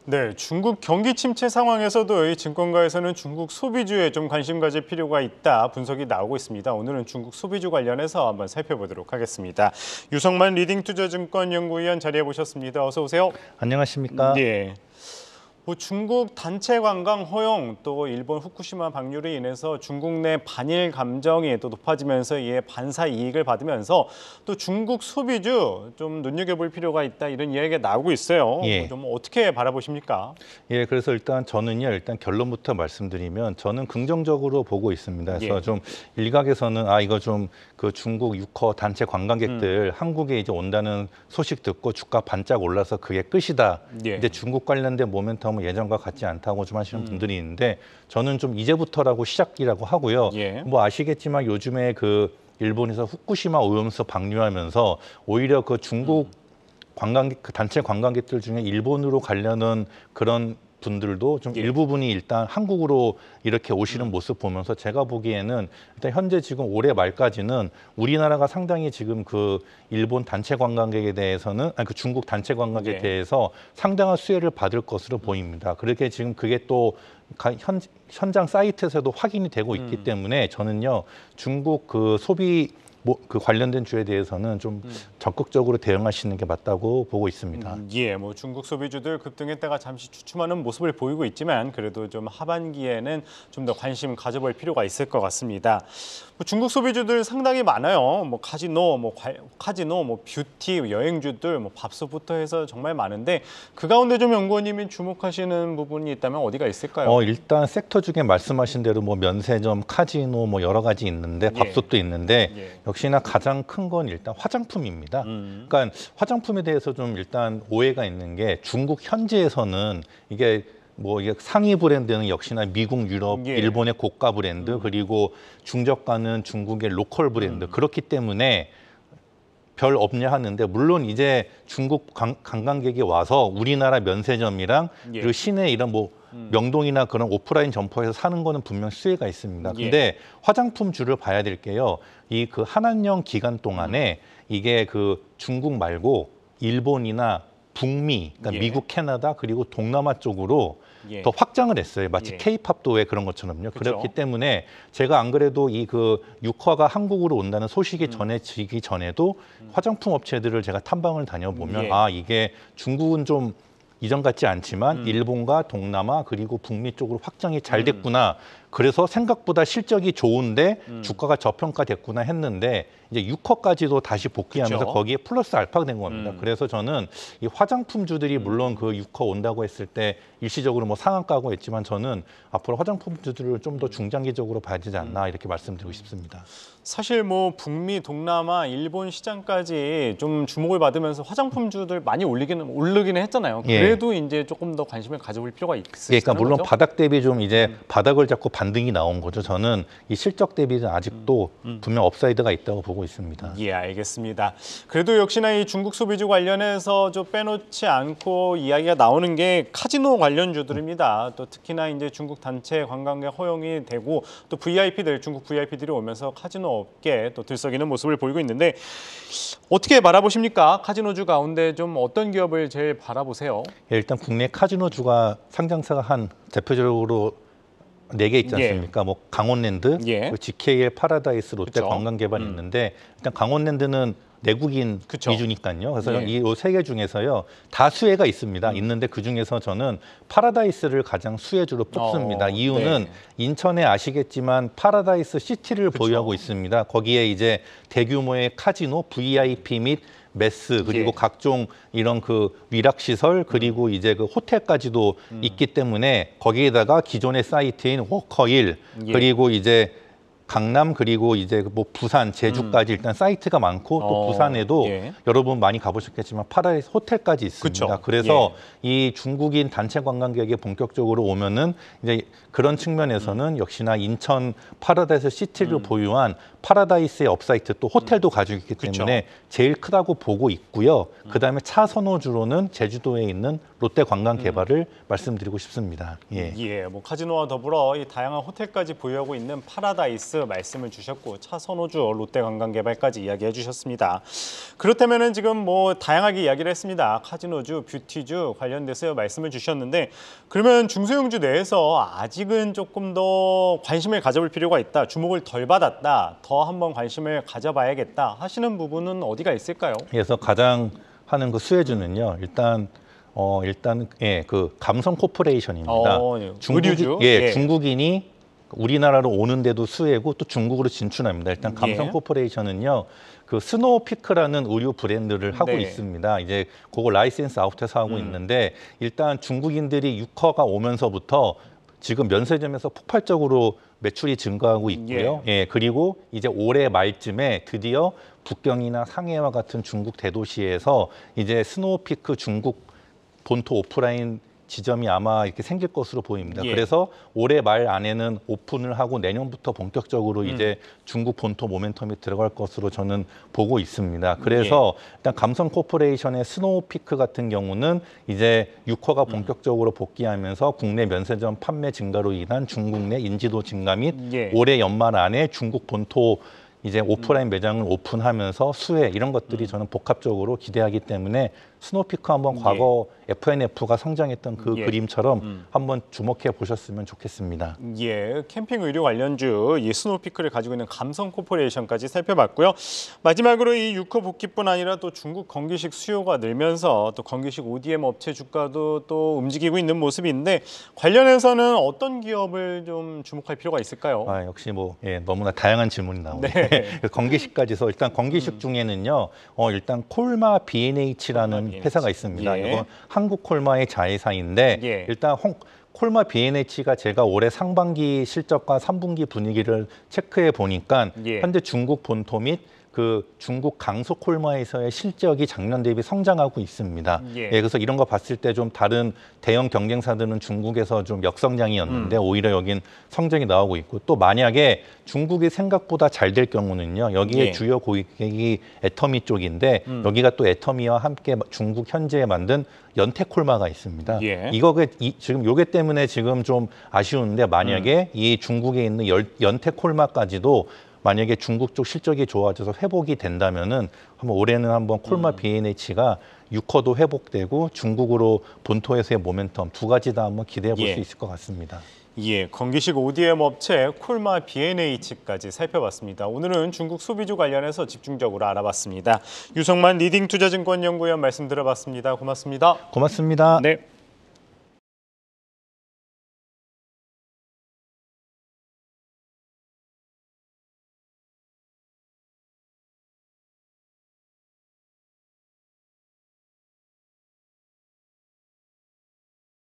네, 중국 경기 침체 상황에서도 이 증권가에서는 중국 소비주에 좀 관심 가질 필요가 있다 분석이 나오고 있습니다. 오늘은 중국 소비주 관련해서 한번 살펴보도록 하겠습니다. 유성만 리딩투자증권 연구위원 자리해 보셨습니다. 어서 오세요. 안녕하십니까? 네. 중국 단체 관광 허용 또 일본 후쿠시마 방류로 인해서 중국 내 반일 감정이 또 높아지면서 이에 반사 이익을 받으면서 또 중국 소비주 좀 눈여겨볼 필요가 있다 이런 이야기가 나오고 있어요. 예. 좀 어떻게 바라보십니까? 예, 그래서 저는요, 결론부터 말씀드리면 저는 긍정적으로 보고 있습니다. 그래서 예. 좀 일각에서는 이거 좀 그 중국 6호 단체 관광객들 한국에 이제 온다는 소식 듣고 주가 반짝 올라서 그게 끝이다. 예. 이제 중국 관련된 모멘텀은 예전과 같지 않다고 좀 하시는 분들이 있는데 저는 좀 이제부터라고 시작이라고 하고요. 예. 뭐 아시겠지만 요즘에 그 일본에서 후쿠시마 오염수 방류하면서 오히려 그 중국 관광객, 그 단체 관광객들 중에 일본으로 가려는 그런 분들도 좀 예. 일부분이 일단 한국으로 이렇게 오시는 모습 보면서 제가 보기에는 일단 현재 지금 올해 말까지는 우리나라가 상당히 지금 그 일본 단체 관광객에 대해서는 그 중국 단체 관광객에 예. 대해서 상당한 수혜를 받을 것으로 보입니다. 그렇게 지금 그게 또 현장 사이트에서도 확인이 되고 있기 때문에 저는요 중국 그 소비 그 관련된 주에 대해서는 좀 적극적으로 대응하시는 게 맞다고 보고 있습니다. 예, 뭐 중국 소비주들 급등했다가 잠시 주춤하는 모습을 보이고 있지만 그래도 좀 하반기에는 좀 더 관심 가져볼 필요가 있을 것 같습니다. 중국 소비주들 상당히 많아요. 뭐 카지노, 뭐 뷰티, 여행주들, 뭐 밥솥부터 해서 정말 많은데 그 가운데 좀 연구원님이 주목하시는 부분이 있다면 어디가 있을까요? 일단 섹터 중에 말씀하신 대로 뭐 면세점, 카지노 뭐 여러 가지 있는데 밥솥도 있는데 역시나 가장 큰 건 일단 화장품입니다. 그러니까 화장품에 대해서 좀 일단 오해가 있는 게 중국 현지에서는 이게 상위 브랜드는 역시나 미국, 유럽, 일본의 고가 브랜드 그리고 중저가는 중국의 로컬 브랜드 그렇기 때문에 별 없냐 하는데 물론 이제 중국 관광객이 와서 우리나라 면세점이랑 그리고 시내 이런 명동이나 그런 오프라인 점포에서 사는 거는 분명 수혜가 있습니다. 근데 화장품주를 봐야 될 게요. 이 그 한한령 기간 동안에 이게 그 중국 말고 일본이나 북미, 그러니까 미국, 캐나다 그리고 동남아 쪽으로 더 확장을 했어요. 마치 K-팝도 왜 그런 것처럼요. 그렇죠. 그렇기 때문에 제가 안 그래도 이 그 6화가 한국으로 온다는 소식이 전해지기 전에도 화장품 업체들을 제가 탐방을 다녀보면 이게 중국은 좀 이전 같지 않지만 일본과 동남아 그리고 북미 쪽으로 확장이 잘 됐구나. 그래서 생각보다 실적이 좋은데 주가가 저평가됐구나 했는데 이제 6호까지도 다시 복귀하면서 거기에 플러스 알파가 된 겁니다. 그래서 저는 이 화장품주들이 물론 그 6호 온다고 했을 때 일시적으로 뭐 상한가고 했지만 저는 앞으로 화장품주들을 좀 더 중장기적으로 봐야 되지 않나 이렇게 말씀드리고 싶습니다. 사실 뭐 북미, 동남아, 일본 시장까지 좀 주목을 받으면서 화장품주들 많이 오르기는 했잖아요. 그래도 이제 조금 더 관심을 가져볼 필요가 있으시죠? 그러니까 물론 바닥 대비 좀 이제 바닥을 잡고 반등이 나온 거죠. 저는 이 실적 대비는 아직도 분명 업사이드가 있다고 보고 있습니다. 예, 알겠습니다. 그래도 역시나 이 중국 소비주 관련해서 좀 빼놓지 않고 이야기가 나오는 게 카지노 관련주들입니다. 또 특히나 이제 중국 단체 관광객 허용이 되고 또 중국 VIP들이 오면서 카지노 업계 또 들썩이는 모습을 보이고 있는데 어떻게 바라보십니까? 카지노주 가운데 좀 어떤 기업을 제일 바라보세요? 일단 국내 카지노주가 상장사가 한 대표적으로 4개 있지 않습니까? 뭐 강원랜드, GKL 파라다이스, 롯데 관광개발이 있는데 일단 강원랜드는 내국인 위주니까요. 그래서 이 3개 중에서요 다 수혜가 있습니다. 있는데 그 중에서 저는 파라다이스를 가장 수혜주로 뽑습니다. 이유는 인천에 아시겠지만 파라다이스 시티를 보유하고 있습니다. 거기에 이제 대규모의 카지노, VIP 및 메스 그리고 각종 이런 그 위락 시설 그리고 이제 그 호텔까지도 있기 때문에 거기에다가 기존의 사이트인 워커힐 그리고 이제 강남 그리고 이제 뭐 부산, 제주까지 일단 사이트가 많고 또 부산에도 여러분 많이 가보셨겠지만 파라다이스 호텔까지 있습니다. 그래서 이 중국인 단체 관광객이 본격적으로 오면은 이제 그런 측면에서는 역시나 인천 파라다이스 시티를 보유한 파라다이스의 업사이트 또 호텔도 가지고 있기 때문에 제일 크다고 보고 있고요. 그다음에 차선호주로는 제주도에 있는 롯데 관광개발을 말씀드리고 싶습니다. 뭐 카지노와 더불어 이 다양한 호텔까지 보유하고 있는 파라다이스 관련돼서 말씀을 주셨고 차선호주 롯데관광개발까지 이야기해 주셨습니다. 그렇다면은 지금 뭐 다양하게 이야기를 했습니다. 카지노주, 뷰티주 관련돼서 말씀을 주셨는데 그러면 중소형주 내에서 아직은 조금 더 관심을 가져볼 필요가 있다. 주목을 덜 받았다. 더 한번 관심을 가져봐야겠다 하시는 부분은 어디가 있을까요? 그래서 가장 하는 그 수혜주는요. 일단 그 감성 코퍼레이션입니다. 예. 의류주. 중국인이 우리나라로 오는데도 수혜고 또 중국으로 진출합니다. 일단 감성 코퍼레이션은요. 그 스노우피크라는 의류 브랜드를 하고 있습니다. 이제 그거 라이센스 아웃해서 하고 있는데 일단 중국인들이 유커가 오면서부터 지금 면세점에서 폭발적으로 매출이 증가하고 있고요. 그리고 이제 올해 말쯤에 드디어 북경이나 상해와 같은 중국 대도시에서 이제 스노우피크 중국 본토 오프라인 지점이 아마 이렇게 생길 것으로 보입니다. 그래서 올해 말 안에는 오픈을 하고 내년부터 본격적으로 이제 중국 본토 모멘텀이 들어갈 것으로 저는 보고 있습니다. 그래서 일단 감성 코퍼레이션의 스노우피크 같은 경우는 이제 유커가 본격적으로 복귀하면서 국내 면세점 판매 증가로 인한 중국 내 인지도 증가 및 올해 연말 안에 중국 본토 이제 오프라인 매장을 오픈하면서 수혜 이런 것들이 저는 복합적으로 기대하기 때문에 스노우피크 한번 과거 FNF가 성장했던 그 그림처럼 한번 주목해 보셨으면 좋겠습니다. 캠핑 의류 관련주 이 스노우피크를 가지고 있는 감성 코퍼레이션까지 살펴봤고요. 마지막으로 이 유커 복귀뿐 아니라 또 중국 건기식 수요가 늘면서 또 건기식 ODM 업체 주가도 또 움직이고 있는 모습인데 관련해서는 어떤 기업을 좀 주목할 필요가 있을까요? 역시 뭐 너무나 다양한 질문이 나오네요. 건기식까지서 일단 건기식 중에는요. 일단 콜마 B&H라는 회사가 있습니다. 이건 한국 콜마의 자회사인데 일단 콜마 B&H가 제가 올해 상반기 실적과 3분기 분위기를 체크해 보니까 현재 중국 본토 및 그 중국 강소 콜마에서의 실적이 작년 대비 성장하고 있습니다. 그래서 이런 거 봤을 때 좀 다른 대형 경쟁사들은 중국에서 좀 역성장이었는데 오히려 여긴 성장이 나오고 있고 또 만약에 중국이 생각보다 잘 될 경우는요. 여기에 주요 고객이 애터미 쪽인데 여기가 또 애터미와 함께 중국 현지에 만든 연태콜마가 있습니다. 지금 요게 때문에 지금 좀 아쉬운데 만약에 이 중국에 있는 연태콜마까지도 만약에 중국 쪽 실적이 좋아져서 회복이 된다면은 한번 올해는 한번 콜마 B&H가 유커도 회복되고 중국으로 본토에서의 모멘텀 두 가지 다 한번 기대해 볼 수 있을 것 같습니다. 건기식 ODM 업체 콜마 B&H까지 살펴봤습니다. 오늘은 중국 소비주 관련해서 집중적으로 알아봤습니다. 유성만 리딩투자증권연구원 말씀 들어봤습니다. 고맙습니다. 고맙습니다. 네.